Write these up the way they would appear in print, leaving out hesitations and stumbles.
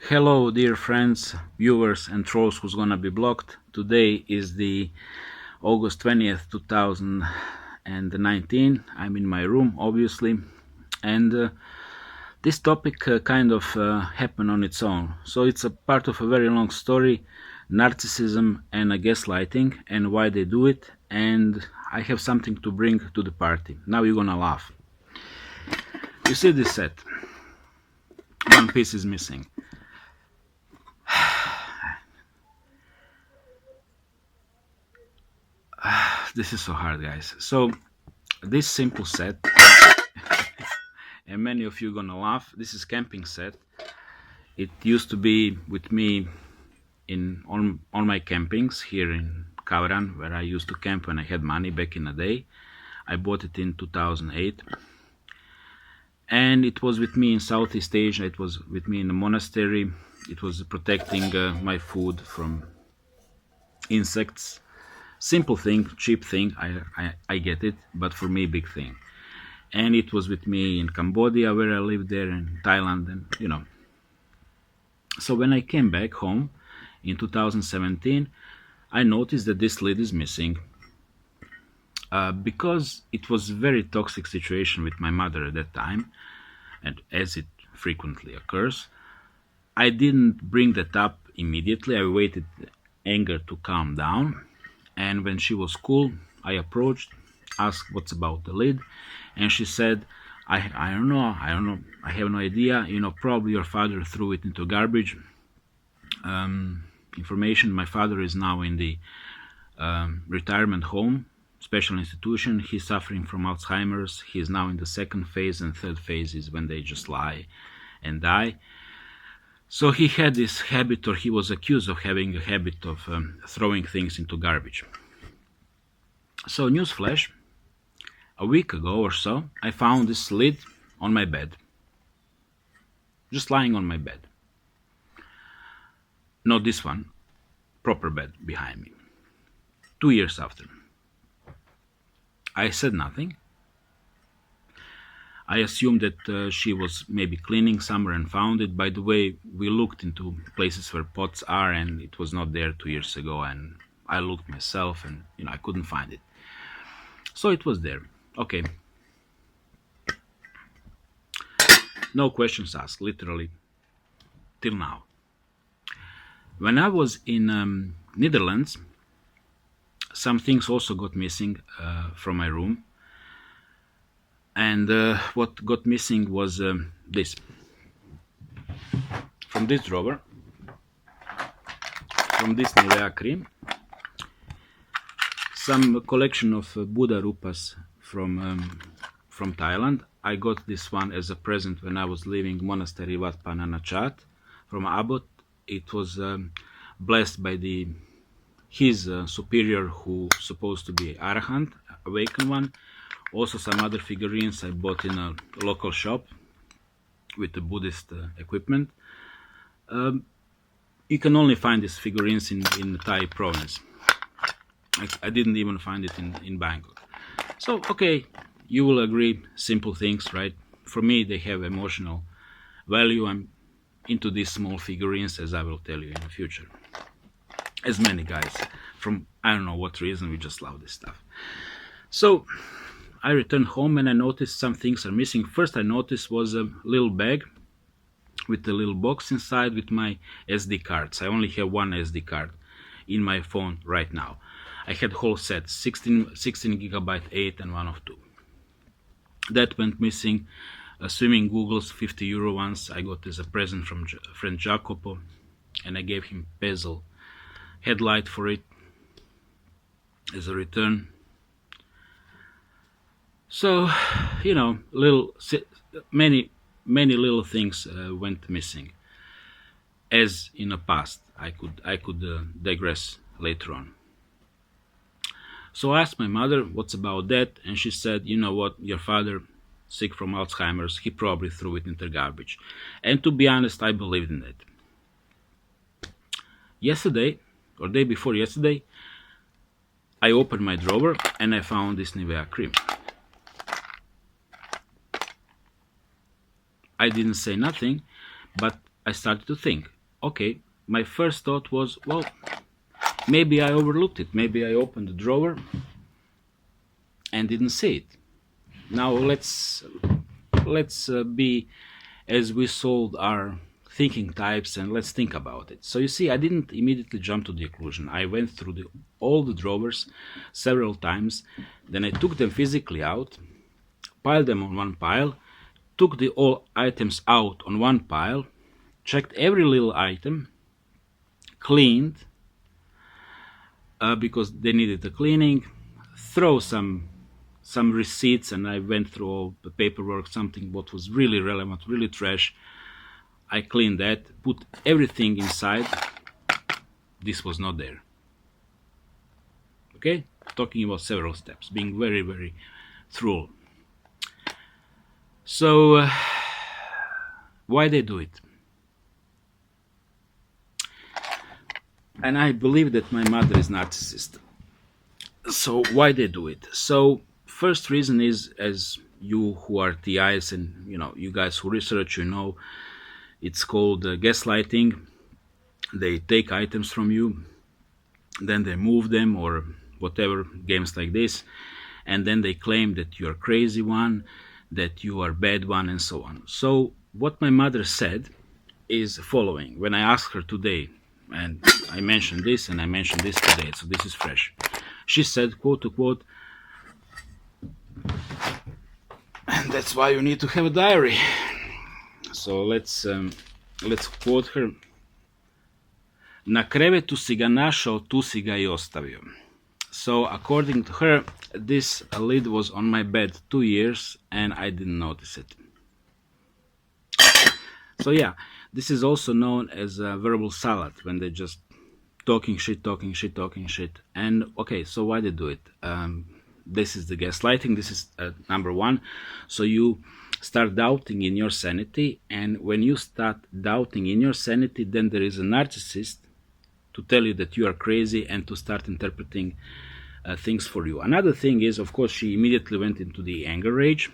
Hello dear friends, viewers and trolls who's gonna be blocked. Today is the August 20th 2019. I'm in my room obviously, and this topic kind of happened on its own. So it's a part of a very long story, narcissism and gaslighting and why they do it, and I have something to bring to the party. Now you're gonna laugh. You see this set, one piece is missing. This is so hard, guys. So this simple set, and many of you gonna laugh, this is camping set. It used to be with me on my campings here in Arrond, where I used to camp when I had money back in the day. I bought it in 2008, and it was with me in Southeast Asia. It was with me in the monastery. It was protecting my food from insects. Simple thing, cheap thing, I get it, but for me big thing. And it was with me in Cambodia, where I lived there, in Thailand, and you know. So when I came back home in 2017, I noticed that this lid is missing, because it was a very toxic situation with my mother at that time, and as it frequently occurs, I didn't bring that up immediately. I waited anger to calm down. And when she was cool, I approached, asked what's about the lid, and she said, I don't know, I have no idea, probably your father threw it into garbage. Information, my father is now in the retirement home, special institution. He's suffering from Alzheimer's. He's now in the second phase, and third phase is when they just lie and die. So he had this habit, or he was accused of having a habit of throwing things into garbage. So newsflash, a week ago or so, I found this lid on my bed. Just lying on my bed. Not this one, proper bed behind me. 2 years after. I said nothing. I assumed that she was maybe cleaning somewhere and found it. By the way, we looked into places where pots are, and it was not there 2 years ago, and I looked myself, and I couldn't find it. So it was there. Okay. No questions asked, literally, till now. When I was in Netherlands, some things also got missing from my room. And what got missing was this. From this drawer, from this Nivea cream, some collection of Buddha rupas from Thailand. I got this one as a present when I was leaving monastery Wat Pananachat from Abbot. It was blessed by his superior, who supposed to be Arrond, awakened one. Also some other figurines I bought in a local shop with the Buddhist equipment. You can only find these figurines in the Thai province. I didn't even find it in Bangkok. So, okay, you will agree, simple things, right? For me, they have emotional value. I'm into these small figurines, as I will tell you in the future. As many guys, from I don't know what reason, we just love this stuff. So I returned home and I noticed some things are missing. First I noticed was a little bag with a little box inside with my SD cards. I only have one SD card in my phone right now. I had whole set, 16 gigabyte 8 and one of 2. That went missing. Swimming goggles, 50 euro ones, I got as a present from friend Jacopo, and I gave him bezel headlight for it as a return. So, many little things went missing. As in the past, I could digress later on. So I asked my mother, what's about that? And she said, you know what, your father, sick from Alzheimer's, he probably threw it into garbage. And to be honest, I believed in it. Yesterday, or day before yesterday, I opened my drawer and I found this Nivea cream. I didn't say nothing, but I started to think, okay, my first thought was, well, maybe I overlooked it. Maybe I opened the drawer and didn't see it. Now let's be as we solved our thinking types, and let's think about it. So you see, I didn't immediately jump to the conclusion. I went through all the drawers several times, then I took them physically out, piled them on one pile, took all items out on one pile, checked every little item, cleaned, because they needed a cleaning, throw some receipts, and I went through all the paperwork, something what was really relevant, really trash. I cleaned that, put everything inside. This was not there. Okay? Talking about several steps, being very, very thorough. So, why they do it? And I believe that my mother is narcissist. So, why they do it? So, first reason is, as you who are TIs and you guys who research, it's called gaslighting. They take items from you, then they move them or whatever, games like this, and then they claim that you are crazy one, that you are bad one, and so on. So what my mother said is following. When I asked her today, and I mentioned this and I mentioned this today, so this is fresh. She said, quote unquote, and that's why you need to have a diary. So let's quote her. Na krevetu si ga našao, tu si ga I ostavio. So according to her, this lid was on my bed 2 years and I didn't notice it. So yeah, this is also known as verbal salad, when they just talking shit. And okay, so why they do it? This is the gaslighting. This is number one. So you start doubting in your sanity, and when you start doubting in your sanity, then there is a narcissist to tell you that you are crazy and to start interpreting things for you. Another thing is, of course, she immediately went into the anger rage,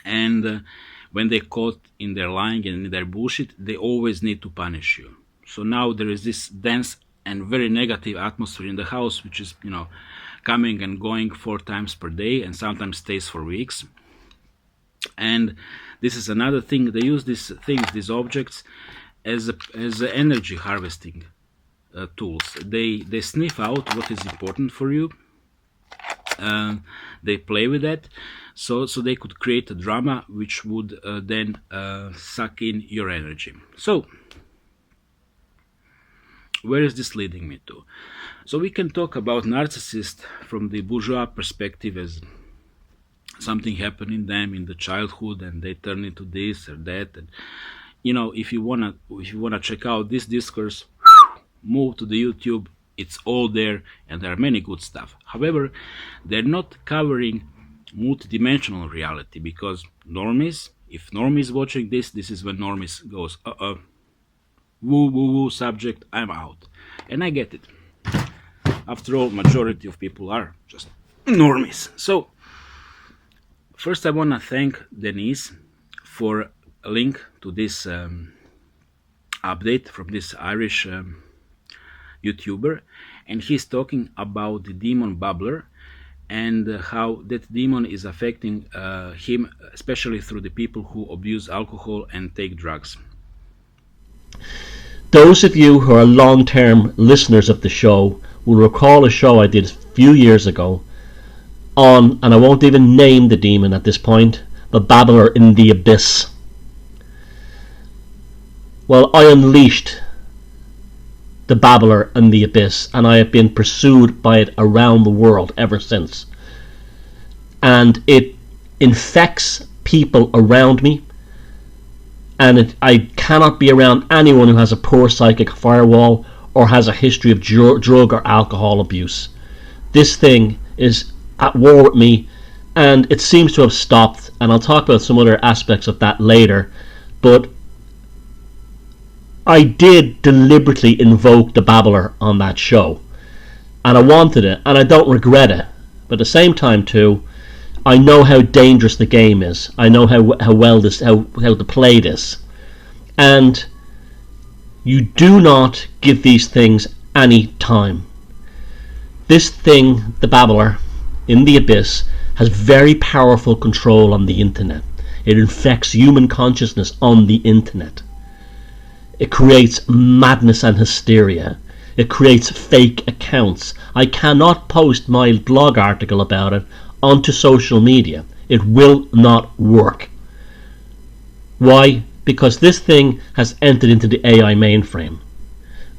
and when they caught in their lying and in their bullshit, they always need to punish you. So now there is this dense and very negative atmosphere in the house, which is, coming and going 4 times per day, and sometimes stays for weeks. And this is another thing. They use these things, these objects, as energy harvesting tools. They sniff out what is important for you. They play with that, so they could create a drama which would then suck in your energy. So where is this leading me to? So we can talk about narcissist from the bourgeois perspective as something happened in them in the childhood and they turn into this or that. And if you wanna check out this discourse, move to the YouTube. It's all there, and there are many good stuff. However, they're not covering multidimensional reality, because normies, if normies watching this is when normies goes, woo subject, I'm out. And I get it. After all, majority of people are just normies. So first I want to thank Denise for a link to this update from this Irish YouTuber, and he's talking about the demon bubbler and how that demon is affecting him, especially through the people who abuse alcohol and take drugs. Those of you who are long-term listeners of the show will recall a show I did a few years ago on, and I won't even name the demon at this point, the babbler in the abyss. Well, I unleashed the babbler in the abyss, and I have been pursued by it around the world ever since. And it infects people around me, and I cannot be around anyone who has a poor psychic firewall or has a history of drug or alcohol abuse. This thing is at war with me, and it seems to have stopped, and I'll talk about some other aspects of that later. But I did deliberately invoke the babbler on that show, and I wanted it, and I don't regret it. But at the same time too, I know how dangerous the game is. I know how to play this, and You do not give these things any time. This thing, the babbler in the abyss, has very powerful control on the internet. It infects human consciousness on the internet. It creates madness and hysteria. It creates fake accounts. I cannot post my blog article about it onto social media. It will not work. Why? Because this thing has entered into the AI mainframe.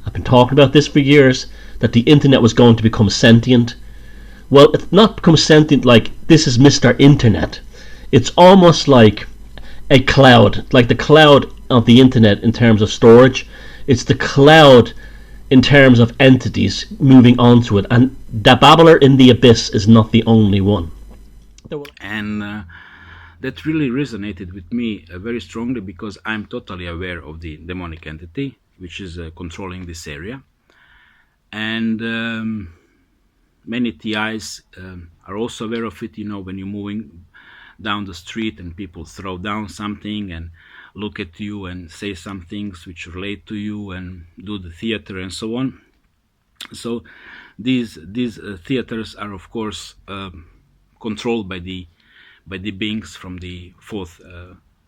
I've been talking about this for years, that the internet was going to become sentient. Well, it's not become sentient like this is Mr. Internet. It's almost like a cloud, like the cloud of the internet in terms of storage. It's the cloud in terms of entities moving onto it, and the babbler in the abyss is not the only one. And that really resonated with me very strongly, because I'm totally aware of the demonic entity which is controlling this area. And many TIs are also aware of it. You know, when you're moving down the street and people throw down something and look at you and say some things which relate to you and do the theater and so on. So these theaters are, of course, controlled by the beings from the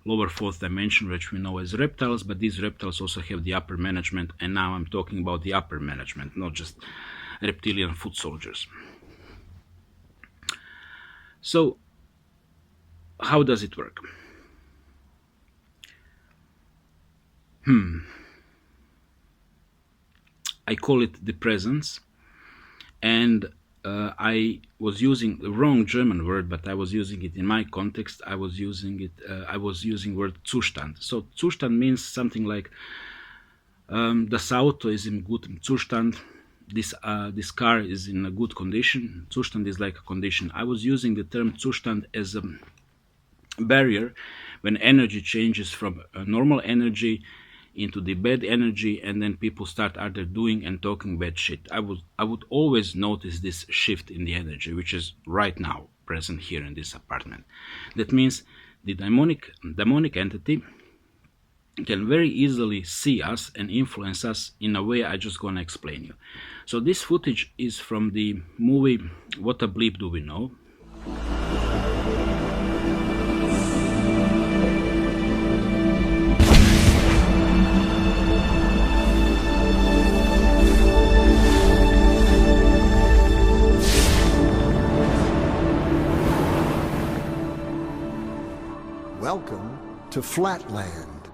lower fourth dimension, which we know as reptiles. But these reptiles also have the upper management, and now I'm talking about the upper management, not just reptilian foot soldiers. So how does it work? I call it the presence, and I was using the wrong German word, but I was using it in my context. I was using word Zustand. So Zustand means something like das Auto is in gutem Zustand. This car is in a good condition. Zustand is like a condition. I was using the term Zustand as a barrier when energy changes from a normal energy into the bad energy, and then people start either doing and talking bad shit. I would always notice this shift in the energy, which is right now present here in this apartment. That means the demonic entity can very easily see us and influence us in a way I just gonna explain you. So this footage is from the movie What a Bleep Do We Know? Welcome to Flatland,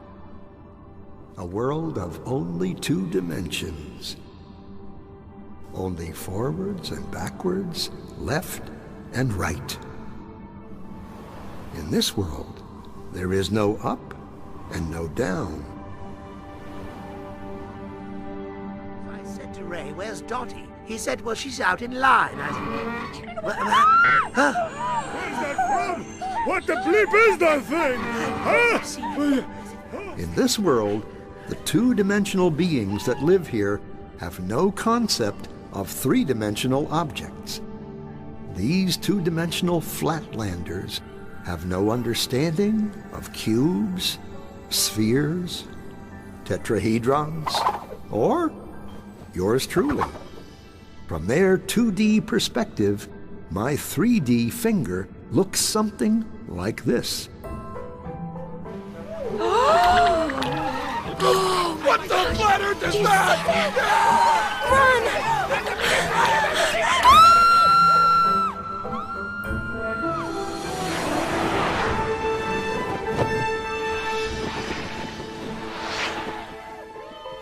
a world of only 2 dimensions. Only forwards and backwards, left and right. In this world, there is no up and no down. I said to Ray, "Where's Dottie?" He said, "Well, she's out in line." I said, Where's that from? What the bleep is that thing? Huh? In this world, the 2-dimensional beings that live here have no concept of 3-dimensional objects. These 2-dimensional Flatlanders have no understanding of cubes, spheres, tetrahedrons, or yours truly. From their 2D perspective, my 3D finger looks something like this. What the flat earth is that?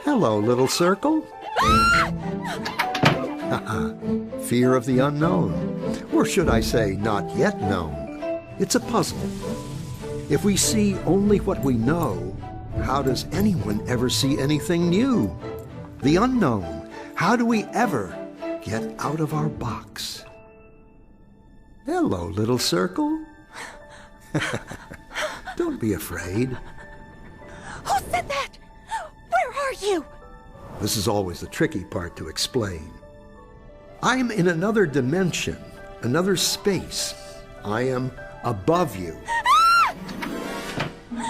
Hello, little circle. Fear of the unknown. Or should I say, not yet known. It's a puzzle. If we see only what we know, how does anyone ever see anything new? The unknown. How do we ever get out of our box? Hello, little circle. Don't be afraid. Who said that? Where are you? This is always the tricky part to explain. I'm in another dimension, another space. I am above you. No,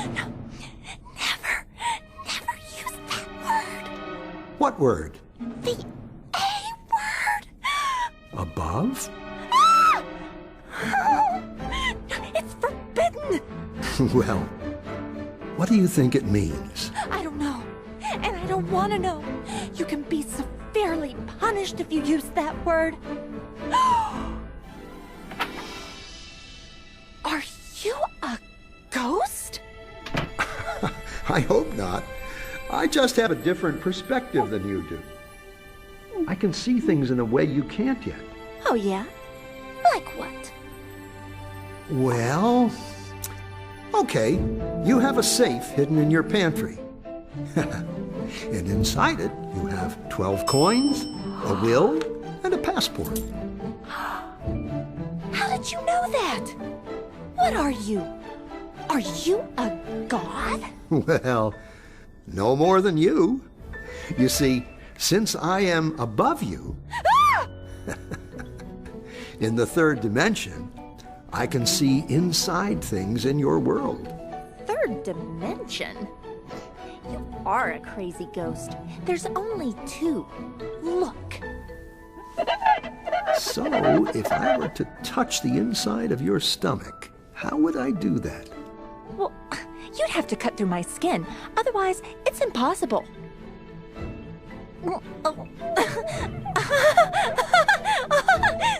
never use that word. What word? The A word. Above? It's forbidden. Well, what do you think it means? I don't know. And I don't want to know. You can be severely punished if you use that word. Are you a ghost? I hope not. I just have a different perspective than you do. I can see things in a way you can't yet. Oh, yeah? Like what? Well, okay, you have a safe hidden in your pantry. And inside it, you have 12 coins, a will, and a passport. How did you know that? What are you? Are you a god? Well, no more than you. You see, since I am above you, in the third dimension, I can see inside things in your world. Third dimension? You are a crazy ghost. There's only two. Look. So, if I were to touch the inside of your stomach, how would I do that? Well, you'd have to cut through my skin. Otherwise, it's impossible.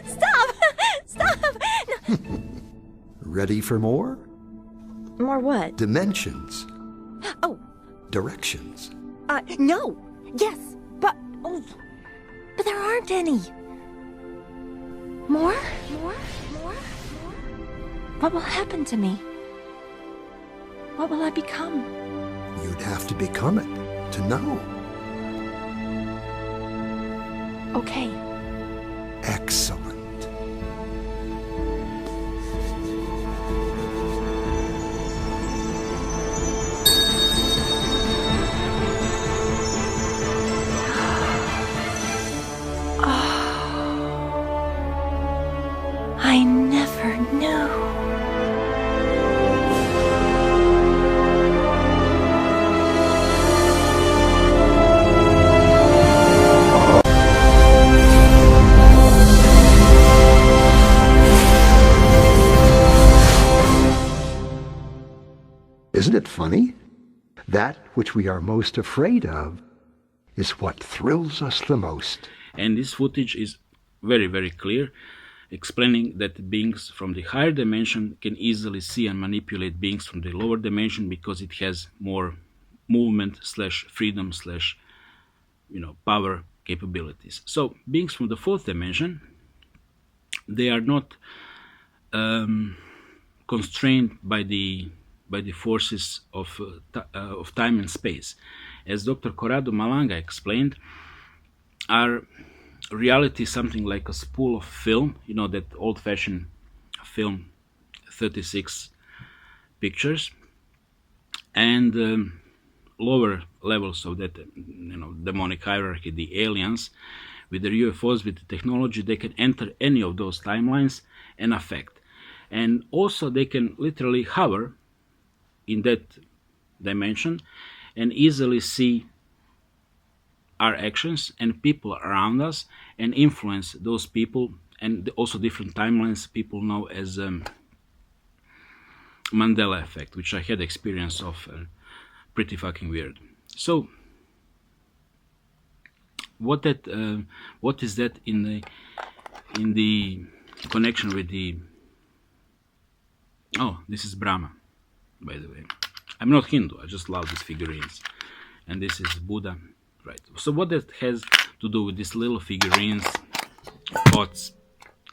Stop! Stop! Ready for more? More what? Dimensions. Oh, Directions. no. Yes, but there aren't any. More? More? What will happen to me? What will I become? You'd have to become it to know. Okay. Excellent. I never knew. Isn't it funny? That which we are most afraid of is what thrills us the most. And this footage is very, very clear, explaining that beings from the higher dimension can easily see and manipulate beings from the lower dimension because it has more movement slash freedom slash power capabilities. So beings from the fourth dimension, they are not constrained by the forces of time and space. As Dr. Corrado Malanga explained, our reality is something like a spool of film, that old-fashioned film, 36 pictures, and lower levels of that demonic hierarchy, the aliens with their UFOs, with the technology, they can enter any of those timelines and affect. And also they can literally hover in that dimension and easily see our actions and people around us and influence those people, and also different timelines people know as Mandela effect, which I had experience of, pretty fucking weird. So what is that in the connection with the this is Brahma, by the way. I'm not Hindu, I just love these figurines. And this is Buddha, right? So what that has to do with these little figurines, pots,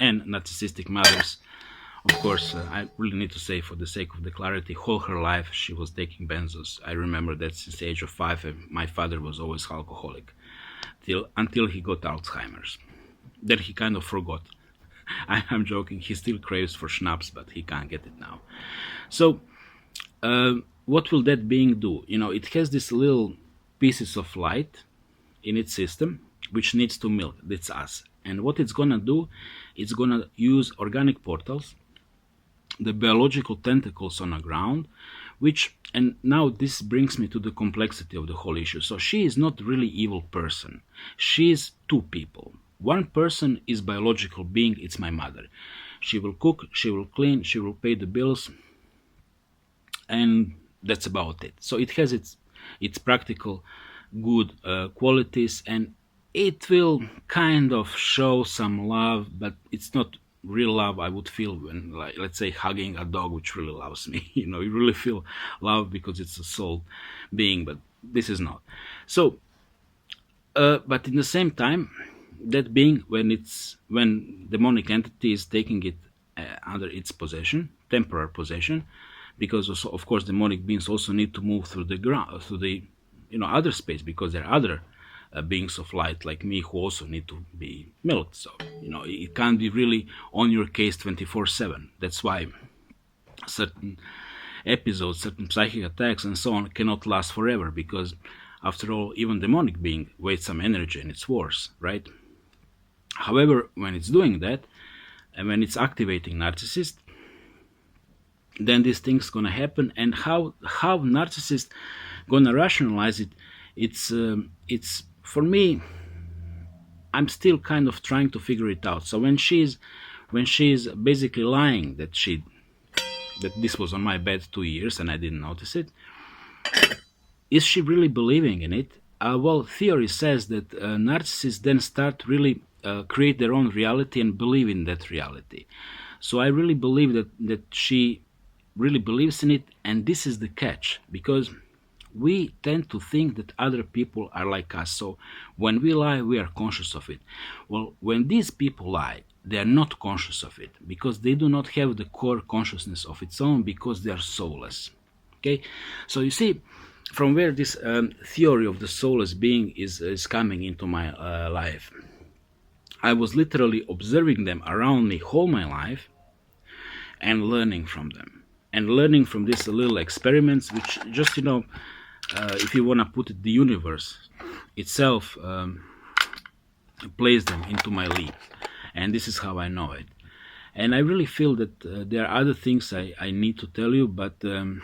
and narcissistic mothers? Of course, I really need to say, for the sake of the clarity, all her life she was taking benzos. I remember that since the age of 5, my father was always alcoholic, until he got Alzheimer's. Then he kind of forgot. I'm joking, he still craves for schnapps, but he can't get it now. So, what will that being do? It has these little pieces of light in its system, which needs to milk. That's us. And what it's gonna do, it's gonna use organic portals, the biological tentacles on the ground, which, and now this brings me to the complexity of the whole issue. So she is not really evil person. She is two people. One person is biological being, it's my mother. She will cook, she will clean, she will pay the bills, and that's about it. So it has its practical good qualities, and it will kind of show some love, but it's not real love I would feel when, like, let's say, hugging a dog which really loves me. You really feel love because it's a soul being, but this is not. So but in the same time, that being, when demonic entity is taking it under its possession, temporary possession, because also, of course, demonic beings also need to move through the ground, through the other space, because there are other beings of light like me who also need to be milked. So it can't be really on your case 24/7. That's why certain episodes, certain psychic attacks, and so on cannot last forever, because after all, even demonic being wastes some energy in its wars, right? However, when it's doing that, and when it's activating narcissist, then these things gonna happen. And how narcissist gonna rationalize it? It's for me, I'm still kind of trying to figure it out. So when she's basically lying that this was on my bed 2 years and I didn't notice it, is she really believing in it? Well, theory says that narcissists then start really create their own reality and believe in that reality. So I really believe that she really believes in it, and this is the catch, because we tend to think that other people are like us. So when we lie, we are conscious of it. Well, when these people lie, they are not conscious of it, because they do not have the core consciousness of its own, because they are soulless. Okay, so you see from where this theory of the soulless being is coming into my life. I was literally observing them around me all my life and learning from them, and learning from these little experiments, which just if you want to put it, the universe itself plays them into my leap, and this is how I know it. And I really feel that there are other things I need to tell you, but I'm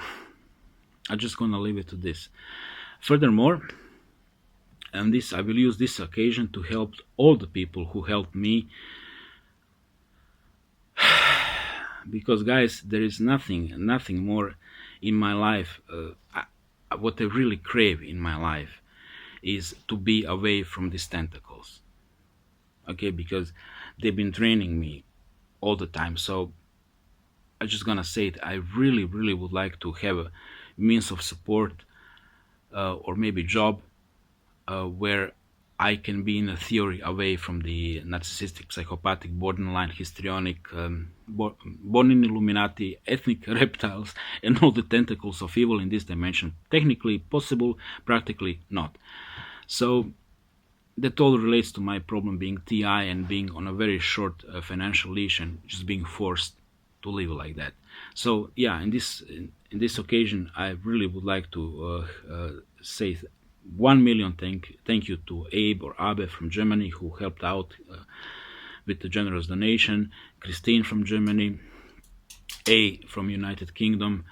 just gonna leave it to this. Furthermore, and this, I will use this occasion to help all the people who helped me, because guys, there is nothing more in my life. What I really crave in my life is to be away from these tentacles. Okay, because they've been draining me all the time. So I'm just gonna say it. I really would like to have a means of support, or maybe job, where I can be in a theory away from the narcissistic, psychopathic, borderline, histrionic, born in Illuminati, ethnic reptiles, and all the tentacles of evil in this dimension. Technically possible, practically not. So that all relates to my problem being TI and being on a very short financial leash and just being forced to live like that. So yeah, in this occasion, I really would like to say 1 million thank you to Abe or Abe from Germany, who helped out with the generous donation, Christine from Germany, A from United Kingdom,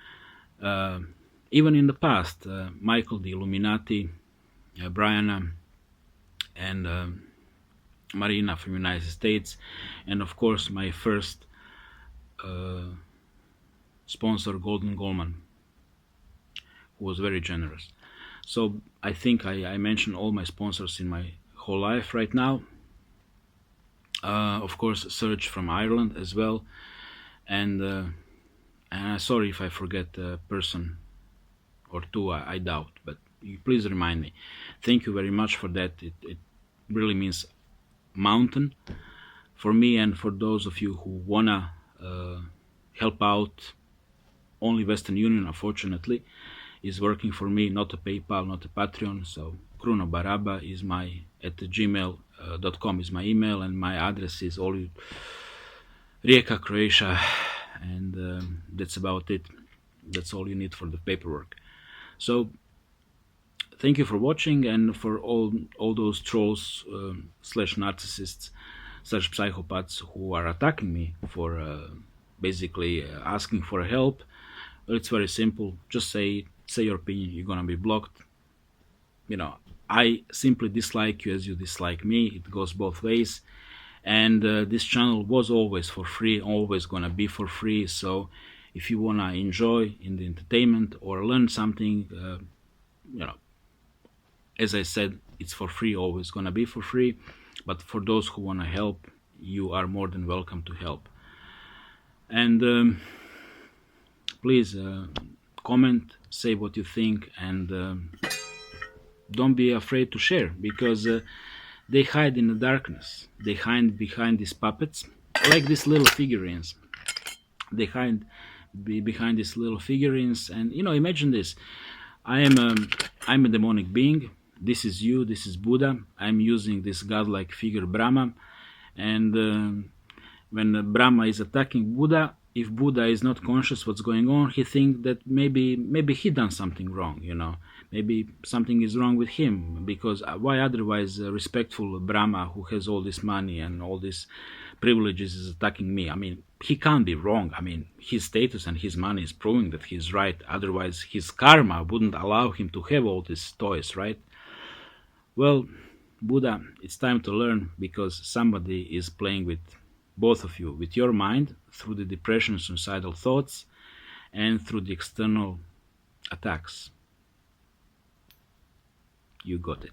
even in the past, Michael the Illuminati, Brianna, and Marina from United States, and of course my first sponsor, Golden Goldman, who was very generous. So I think I mentioned all my sponsors in my whole life right now. Of course, Serge from Ireland as well, and sorry if I forget a person or two, I doubt, but you please remind me. Thank you very much for that. It really means mountain for me, and for those of you who wanna help out. Only Western Union, unfortunately, is working for me, not a PayPal, not a Patreon. So Kruno Baraba is at gmail.com is my email, and my address is Rijeka, Croatia, and that's about it. That's all you need for the paperwork. So thank you for watching, and for all those trolls slash narcissists slash psychopaths who are attacking me for basically asking for help, Well, it's very simple. Just say your opinion. You're gonna be blocked. I simply dislike you as you dislike me. It goes both ways. And this channel was always for free, always gonna be for free. So if you wanna enjoy in the entertainment or learn something, as I said, it's for free, always gonna be for free. But for those who wanna help, you are more than welcome to help. And please comment, say what you think, and don't be afraid to share, because they hide in the darkness. They hide behind these puppets, like these little figurines. They hide behind these little figurines, and imagine this: I'm a demonic being. This is you. This is Buddha. I'm using this godlike figure Brahma, and when Brahma is attacking Buddha, if Buddha is not conscious what's going on, he thinks that maybe he done something wrong. Maybe something is wrong with him, because why otherwise respectful Brahma, who has all this money and all these privileges, is attacking me? I mean, he can't be wrong. I mean, his status and his money is proving that he's right. Otherwise, his karma wouldn't allow him to have all these toys, right? Well, Buddha, it's time to learn, because somebody is playing with both of you, with your mind, through the depression, suicidal thoughts, and through the external attacks. You got it.